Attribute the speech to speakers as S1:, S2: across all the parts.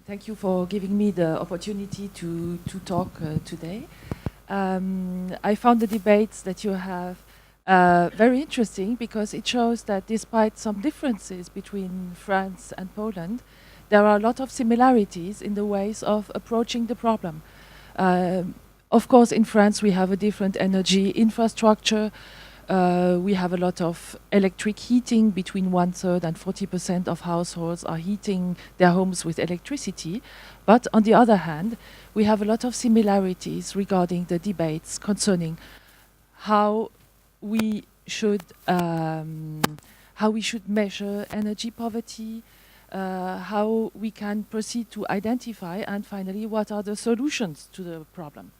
S1: Thank you for giving me the opportunity to talk today. I found the debates that you have very interesting because it shows that despite some differences between France and Poland, there are a lot of similarities in the ways of approaching the problem. Of course, in France, we have a different energy infrastructure. We have a lot of electric heating. Between 1/3 and 40% of households are heating their homes with electricity. But on the other hand, we have a lot of similarities regarding the debates concerning how we should measure energy poverty, how we can proceed to identify, and finally, what are the solutions to the problem.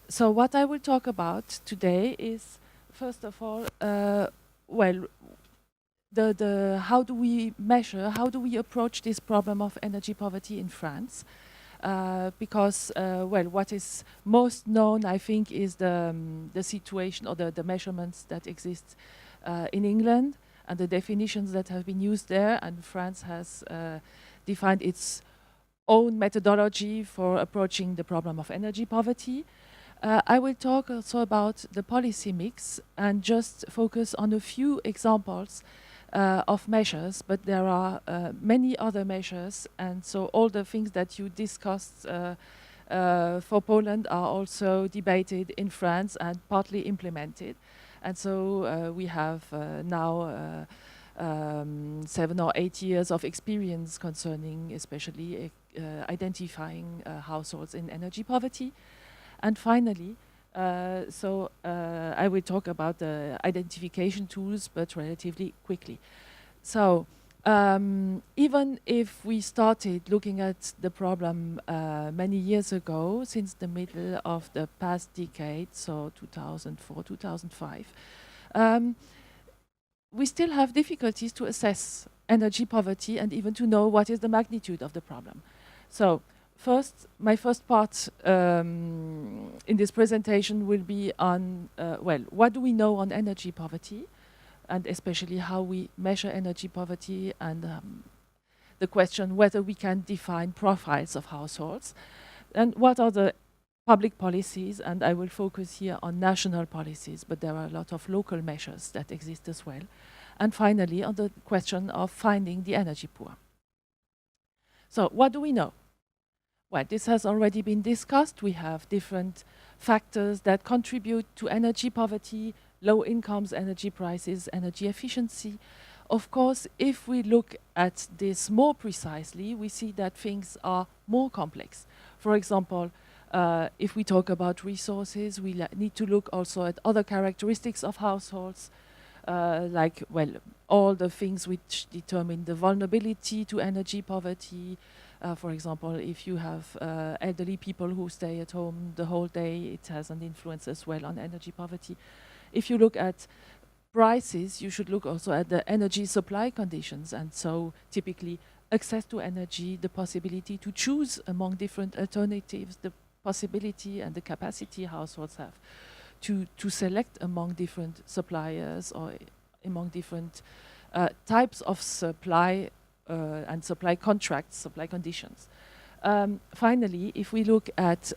S1: So what I will talk about today is, first of all, how do we measure, how do we approach this problem of energy poverty in France? Because, what is most known, I think, is the situation or the measurements that exist in England and the definitions that have been used there. And France has defined its own methodology for approaching the problem of energy poverty. I will talk also about the policy mix and just focus on a few examples of measures, but there are many other measures, and so all the things that you discussed for Poland are also debated in France and partly implemented. And so we have now 7 or 8 years of experience concerning especially identifying households in energy poverty. And finally, I will talk about the identification tools, but relatively quickly. So even if we started looking at the problem many years ago, since the middle of the past decade, so 2004, 2005, we still have difficulties to assess energy poverty and even to know what is the magnitude of the problem. So my first part in this presentation will be on, what do we know on energy poverty, and especially how we measure energy poverty, and the question whether we can define profiles of households, and what are the public policies, and I will focus here on national policies, but there are a lot of local measures that exist as well. And finally, on the question of finding the energy poor. So what do we know? Well, this has already been discussed. We have different factors that contribute to energy poverty: low incomes, energy prices, energy efficiency. Of course, if we look at this more precisely, we see that things are more complex. For example, if we talk about resources, we need to look also at other characteristics of households, like, all the things which determine the vulnerability to energy poverty. For example, if you have elderly people who stay at home the whole day, it has an influence as well on energy poverty. If you look at prices, you should look also at the energy supply conditions, and so typically access to energy, the possibility to choose among different alternatives, the possibility and the capacity households have to select among different suppliers or among different types of supply and supply contracts, supply conditions. Finally, if we look at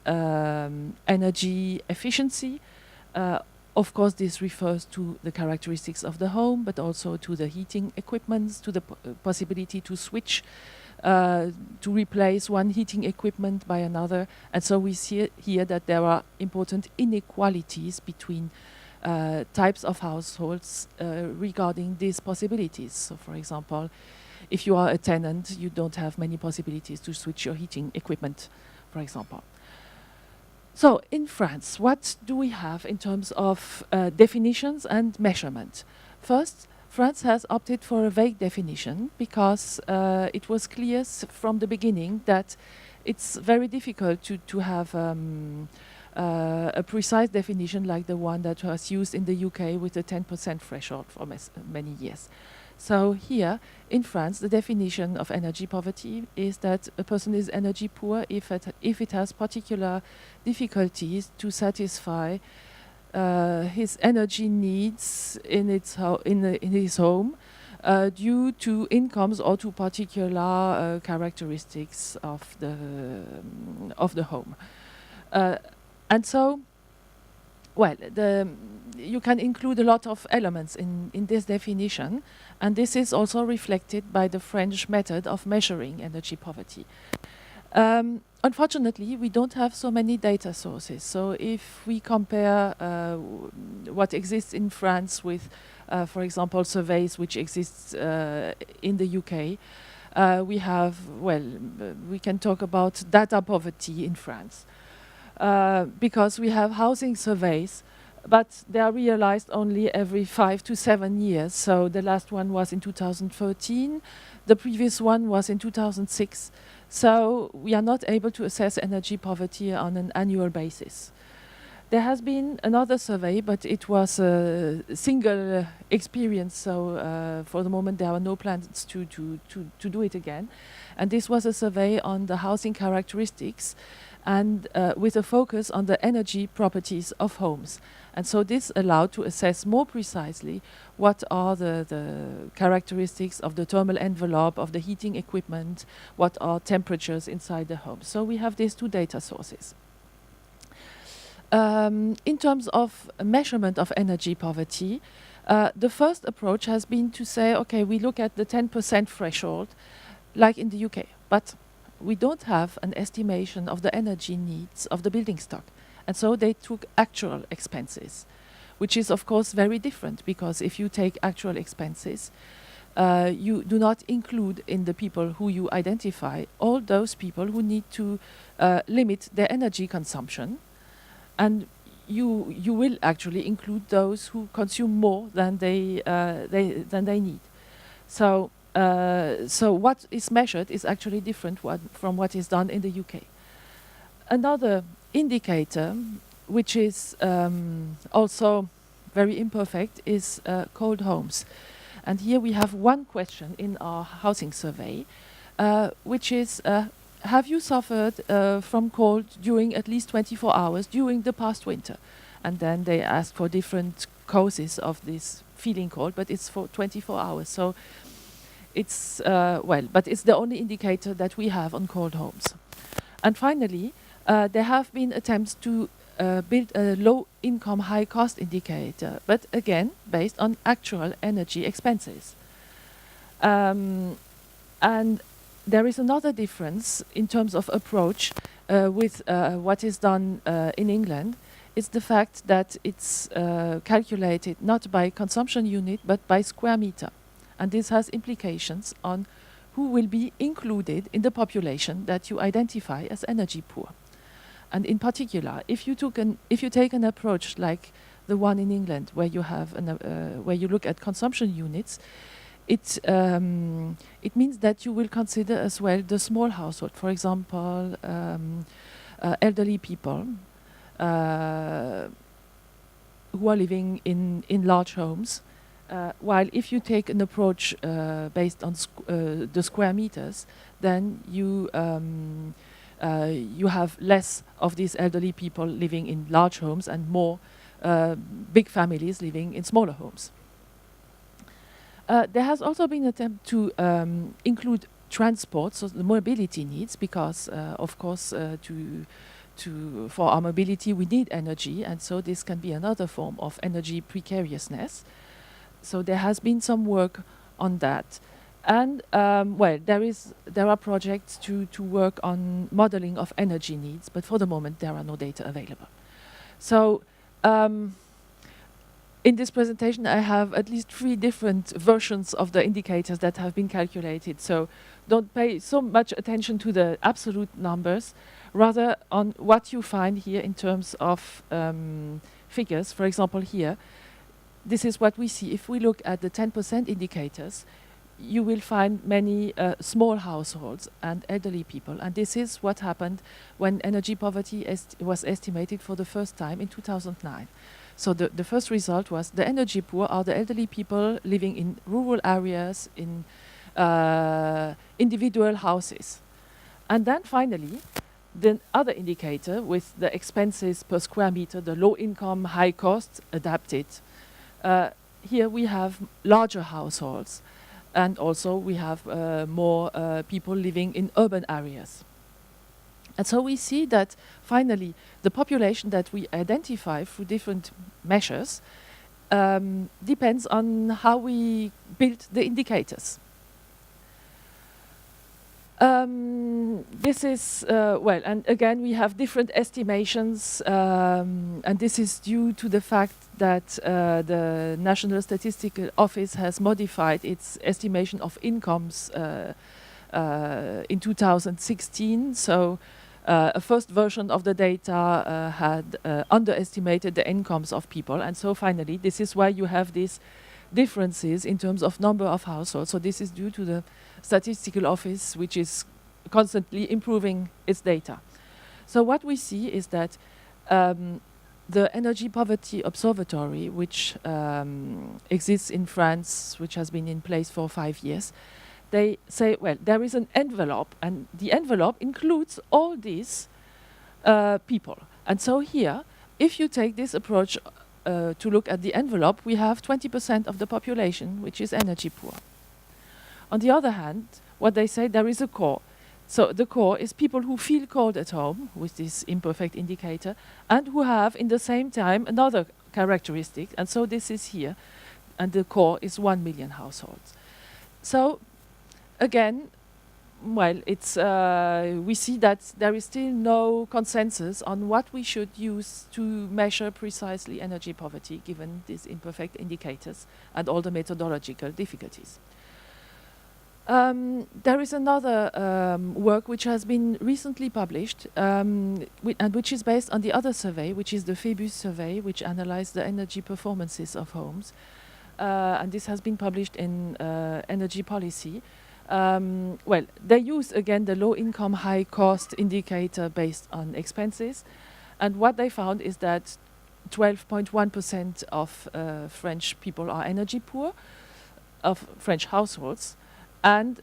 S1: energy efficiency, of course this refers to the characteristics of the home, but also to the heating equipments, to the possibility to switch, to replace one heating equipment by another. And so we see here that there are important inequalities between types of households regarding these possibilities. So for example, if you are a tenant, you don't have many possibilities to switch your heating equipment, for example. So in France, what do we have in terms of definitions and measurement? First, France has opted for a vague definition because it was clear from the beginning that it's very difficult to have a precise definition like the one that was used in the UK with the 10% threshold for many years. So here in France, the definition of energy poverty is that a person is energy poor if it has particular difficulties to satisfy his energy needs in his home, due to incomes or to particular characteristics of the home. And so, well, you can include a lot of elements in this definition, and this is also reflected by the French method of measuring energy poverty. Unfortunately, we don't have so many data sources. So if we compare what exists in France with, for example, surveys which exists in the UK, we have, well, we can talk about data poverty in France. Because we have housing surveys, but they are realized only every 5 to 7 years. So the last one was in 2013, the previous one was in 2006. So we are not able to assess energy poverty on an annual basis. There has been another survey, but it was a single experience, so for the moment there are no plans to do it again. And this was a survey on the housing characteristics and with a focus on the energy properties of homes. And so this allowed to assess more precisely what are the characteristics of the thermal envelope, of the heating equipment, what are temperatures inside the home. So we have these two data sources. In terms of measurement of energy poverty, the first approach has been to say, okay, we look at the 10% threshold, like in the UK, but we don't have an estimation of the energy needs of the building stock. And so they took actual expenses, which is of course very different, because if you take actual expenses, you do not include in the people who you identify all those people who need to limit their energy consumption. And you will actually include those who consume more than they need. So what is measured is actually different from what is done in the UK. Another indicator, which is also very imperfect, is cold homes. And here we have one question in our housing survey, which is, have you suffered from cold during at least 24 hours during the past winter? And then they ask for different causes of this feeling cold, but it's for 24 hours. So it's, well, but it's the only indicator that we have on cold homes. And finally, there have been attempts to build a low-income, high-cost indicator, but again, based on actual energy expenses. And there is another difference in terms of approach with what is done in England. It's the fact that it's calculated not by consumption unit, but by square meter. And this has implications on who will be included in the population that you identify as energy poor. And in particular, if you take an approach like the one in England, where you have where you look at consumption units, it means that you will consider as well the small household, for example, elderly people who are living in large homes. While if you take an approach based on the square meters, then you have less of these elderly people living in large homes and more big families living in smaller homes. There has also been an attempt to include transport, so the mobility needs, because of course for our mobility we need energy, and so this can be another form of energy precariousness. So there has been some work on that. And well, there are projects to work on modeling of energy needs, but for the moment there are no data available. So in this presentation I have at least 3 different versions of the indicators that have been calculated. So don't pay so much attention to the absolute numbers, rather on what you find here in terms of figures. For example, here, this is what we see. If we look at the 10% indicators, you will find many small households and elderly people. And this is what happened when energy poverty was estimated for the first time in 2009. So the first result was the energy poor are the elderly people living in rural areas, in individual houses. And then finally, the other indicator with the expenses per square meter, the low income, high cost, adapted. Here we have larger households. And also we have more people living in urban areas. And so we see that finally the population that we identify through different measures depends on how we build the indicators. This is, well, and again, we have different estimations, and this is due to the fact that the National Statistical Office has modified its estimation of incomes in 2016. So a first version of the data had underestimated the incomes of people. And so finally, this is why you have these differences in terms of number of households. So this is due to the Statistical Office, which is constantly improving its data. So what we see is that the Energy Poverty Observatory, which exists in France, which has been in place for 5 years, they say, well, there is an envelope, and the envelope includes all these people. And so here, if you take this approach to look at the envelope, we have 20% of the population which is energy poor. On the other hand, what they say, there is a core. So the core is people who feel cold at home with this imperfect indicator and who have in the same time another characteristic. And so this is here. And the core is 1 million households. So again, well, it's we see that there is still no consensus on what we should use to measure precisely energy poverty given these imperfect indicators and all the methodological difficulties. There is another work which has been recently published and which is based on the other survey, which is the Phoebus survey, which analyzed the energy performances of homes. And this has been published in Energy Policy. Well, they use again the low income, high cost indicator based on expenses. And what they found is that 12.1% of French people are energy poor, of French households. And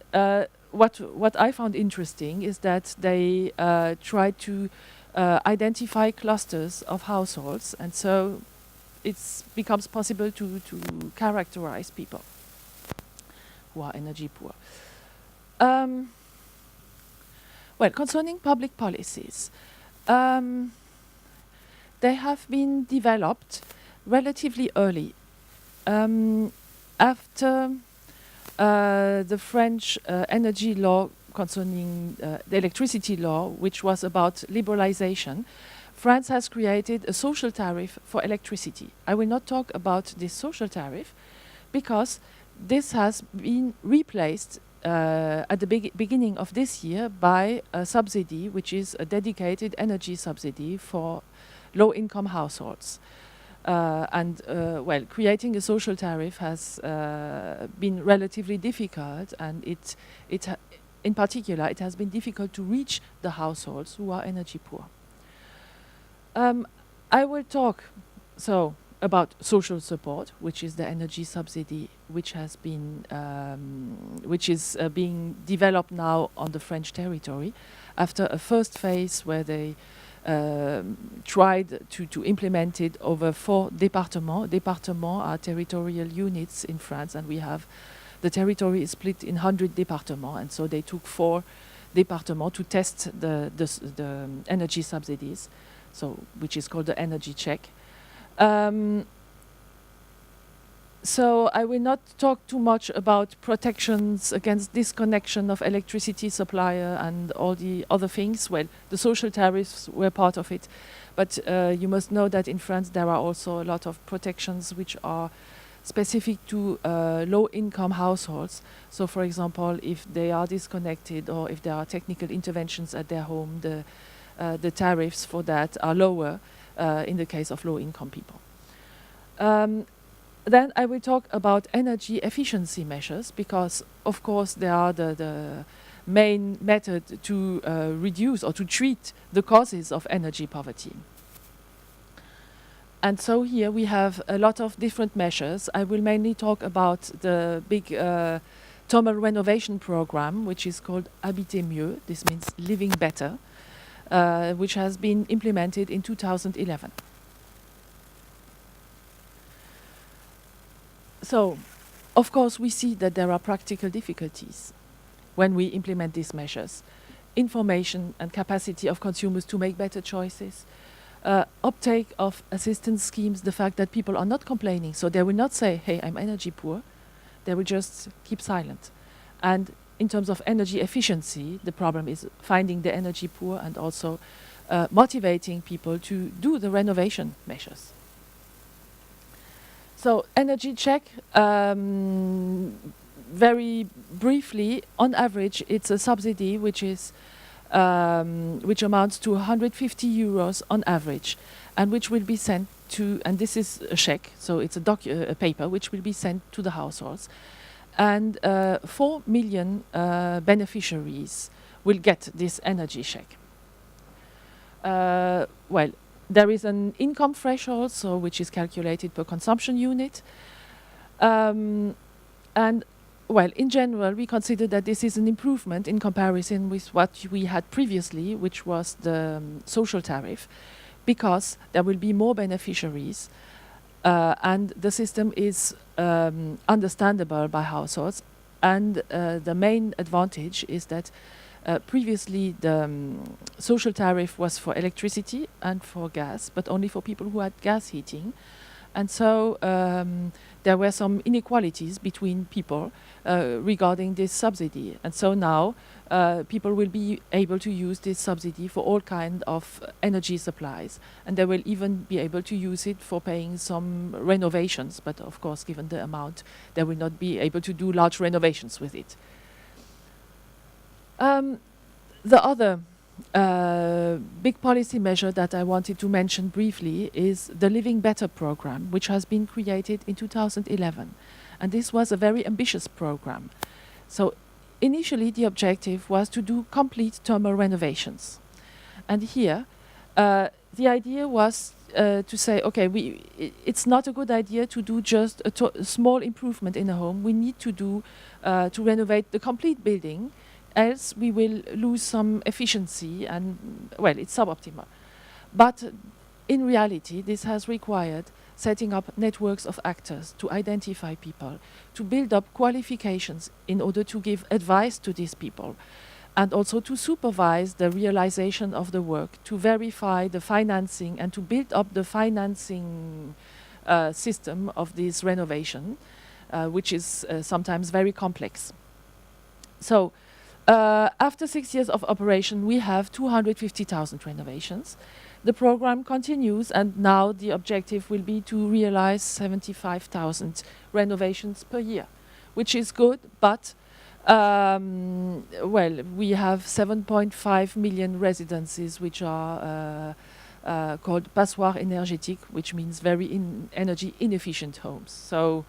S1: what I found interesting is that they tried to identify clusters of households, and so it becomes possible to characterize people who are energy poor. Well, concerning public policies, they have been developed relatively early. After the French energy law concerning the electricity law, which was about liberalization, France has created a social tariff for electricity. I will not talk about this social tariff because this has been replaced at the beginning of this year by a subsidy, which is a dedicated energy subsidy for low-income households. Well, creating a social tariff has been relatively difficult, and in particular, it has been difficult to reach the households who are energy poor. I will talk about social support, which is the energy subsidy, which has been which is being developed now on the French territory, after a first phase where they tried to implement it over 4 départements. Départements are territorial units in France, and we have the territory is split in 100 départements, and so they took 4 départements to test the energy subsidies, so which is called the energy check. So I will not talk too much about protections against disconnection of electricity supplier and all the other things. Well, the social tariffs were part of it, but you must know that in France there are also a lot of protections which are specific to low-income households. So, for example, if they are disconnected or if there are technical interventions at their home, the tariffs for that are lower in the case of low-income people. Then I will talk about energy efficiency measures because, of course, they are the main method to reduce or to treat the causes of energy poverty. And so here we have a lot of different measures. I will mainly talk about the big thermal renovation program, which is called Habiter Mieux. This means living better, which has been implemented in 2011. So, of course, we see that there are practical difficulties when we implement these measures. Information and capacity of consumers to make better choices, uptake of assistance schemes, the fact that people are not complaining, so they will not say, hey, I'm energy poor, they will just keep silent. And in terms of energy efficiency, the problem is finding the energy poor and also motivating people to do the renovation measures. So energy check, very briefly, on average, it's a subsidy which is which amounts to 150 euros on average, and which will be sent to, and this is a check, so it's a paper which will be sent to the households, and 4 million beneficiaries will get this energy check. Well, there is an income threshold, so which is calculated per consumption unit, and well, in general, we consider that this is an improvement in comparison with what we had previously, which was the social tariff, because there will be more beneficiaries, and the system is understandable by households. And the main advantage is that previously the social tariff was for electricity and for gas, but only for people who had gas heating. And so there were some inequalities between people regarding this subsidy. And so now people will be able to use this subsidy for all kinds of energy supplies. And they will even be able to use it for paying some renovations. But of course, given the amount, they will not be able to do large renovations with it. The other big policy measure that I wanted to mention briefly is the Living Better program, which has been created in 2011. And this was a very ambitious program. So initially the objective was to do complete thermal renovations. And here the idea was to say, okay, it's not a good idea to do just a small improvement in a home. We need to do to renovate the complete building, else we will lose some efficiency and, well, it's suboptimal. But in reality, this has required setting up networks of actors to identify people, to build up qualifications in order to give advice to these people, and also to supervise the realization of the work, to verify the financing and to build up the financing system of this renovation, which is sometimes very complex. So, after 6 years of operation, we have 250,000 renovations. The program continues, and now the objective will be to realize 75,000 renovations per year, which is good, but well, we have 7.5 million residences which are called passoires énergétiques, which means very energy inefficient homes. So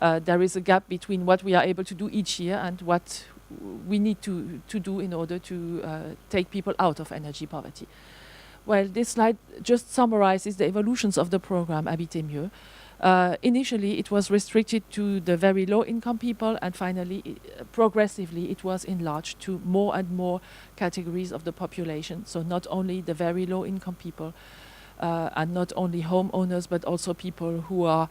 S1: there is a gap between what we are able to do each year and what we need to do in order to take people out of energy poverty. Well, this slide just summarizes the evolutions of the program Habiter Mieux. Initially, it was restricted to the very low-income people, and finally, progressively, it was enlarged to more and more categories of the population. So not only the very low-income people, and not only homeowners, but also people who are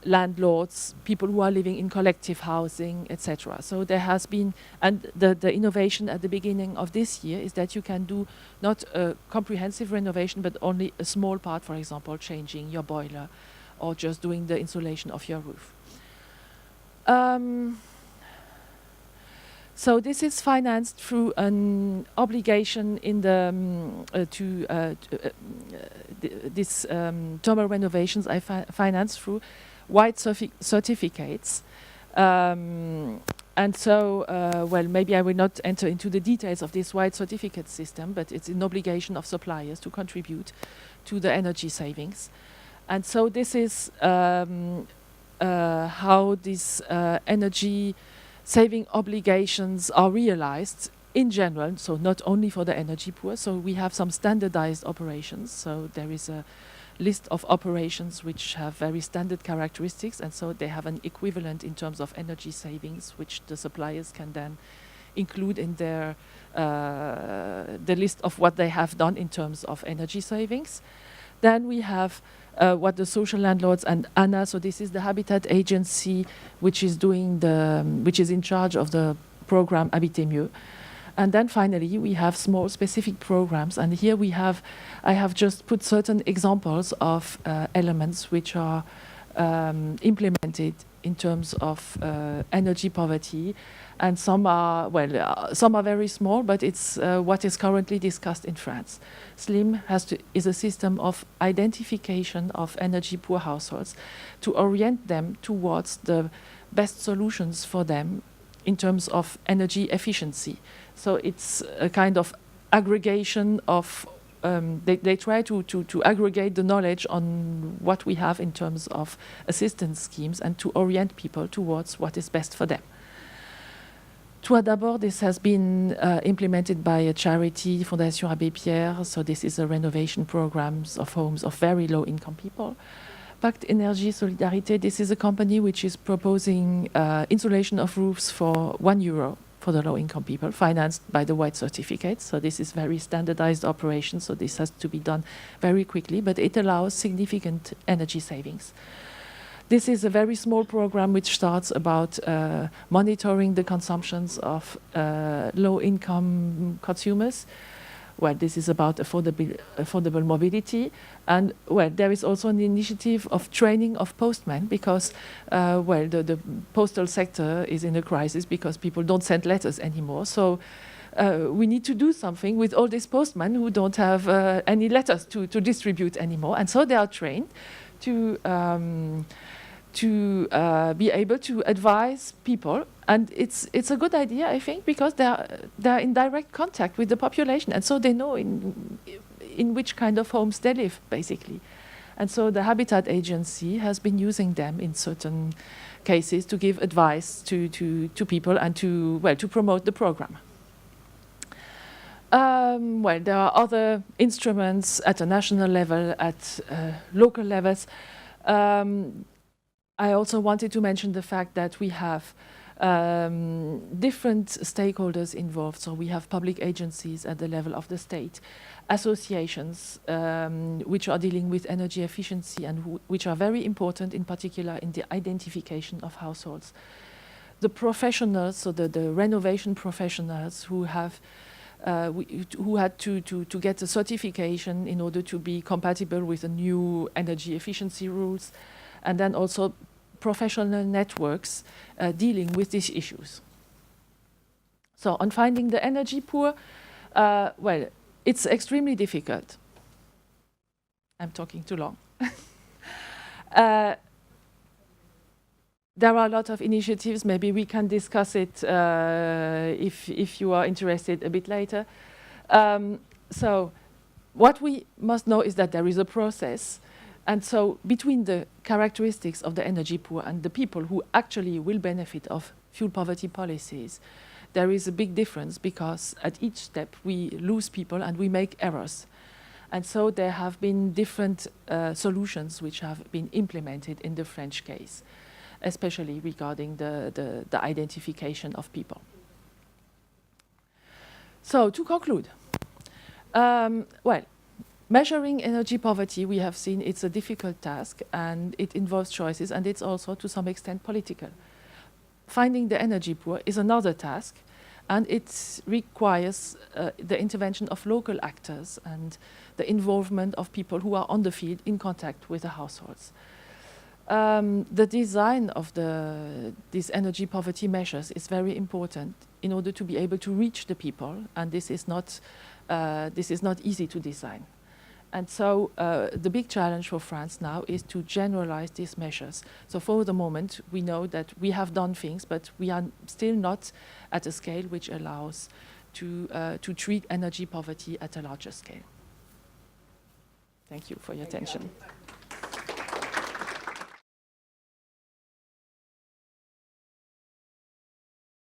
S1: landlords, people who are living in collective housing, etc. So there has been, and the innovation at the beginning of this year is that you can do not a comprehensive renovation, but only a small part, for example, changing your boiler or just doing the insulation of your roof. So this is financed through an obligation in the this thermal renovations I finance through white certificates. And so, well, maybe I will not enter into the details of this white certificate system, but it's an obligation of suppliers to contribute to the energy savings. And so this is how these energy saving obligations are realized in general, so not only for the energy poor. So we have some standardized operations. So there is a list of operations which have very standard characteristics, and so they have an equivalent in terms of energy savings, which the suppliers can then include in their the list of what they have done in terms of energy savings. Then we have what the social landlords and ANA, so this is the habitat agency which is which is in charge of the program Habiter Mieux. And then finally, we have small specific programs. And here I have just put certain examples of elements which are implemented in terms of energy poverty. And some are very small, but it's what is currently discussed in France. SLIM is a system of identification of energy poor households to orient them towards the best solutions for them in terms of energy efficiency. So it's a kind of aggregation of, they try to aggregate the knowledge on what we have in terms of assistance schemes and to orient people towards what is best for them. Tout d'abord, this has been implemented by a charity, Fondation Abbé Pierre, so this is a renovation programs of homes of very low-income people. Pacte Énergie Solidarité, this is a company which is proposing insulation of roofs for €1 for the low-income people, financed by the white certificate. So this is very standardized operation, so this has to be done very quickly, but it allows significant energy savings. This is a very small program which starts about monitoring the consumptions of low-income consumers. Well, this is about affordable mobility. And, well, there is also an initiative of training of postmen because, well, the postal sector is in a crisis because people don't send letters anymore. So we need to do something with all these postmen who don't have any letters to distribute anymore. And so they are trained to be able to advise people. And it's a good idea, I think, because they're in direct contact with the population, and so they know in which kind of homes they live, basically. And so the Habitat Agency has been using them in certain cases to give advice to people and to promote the program. Well, there are other instruments at a national level, at local levels. I also wanted to mention the fact that we have different stakeholders involved. So we have public agencies at the level of the state, associations which are dealing with energy efficiency and which are very important, in particular in the identification of households. The professionals, so the renovation professionals who have who had to get a certification in order to be compatible with the new energy efficiency rules, and then also professional networks dealing with these issues. So on finding the energy poor, well, it's extremely difficult. I'm talking too long. There are a lot of initiatives. Maybe we can discuss it if you are interested a bit later. So what we must know is that there is a process. And so between the characteristics of the energy poor and the people who actually will benefit of fuel poverty policies, there is a big difference because at each step we lose people and we make errors. And so there have been different solutions which have been implemented in the French case, especially regarding the identification of people. So to conclude, well, measuring energy poverty, we have seen it's a difficult task and it involves choices, and it's also to some extent political. Finding the energy poor is another task, and it requires the intervention of local actors and the involvement of people who are on the field in contact with the households. The design of these energy poverty measures is very important in order to be able to reach the people, and this is not easy to design. And so the big challenge for France now is to generalize these measures. So for the moment, we know that we have done things, but we are still not at a scale which allows to treat energy poverty at a larger scale. Thank you for your attention.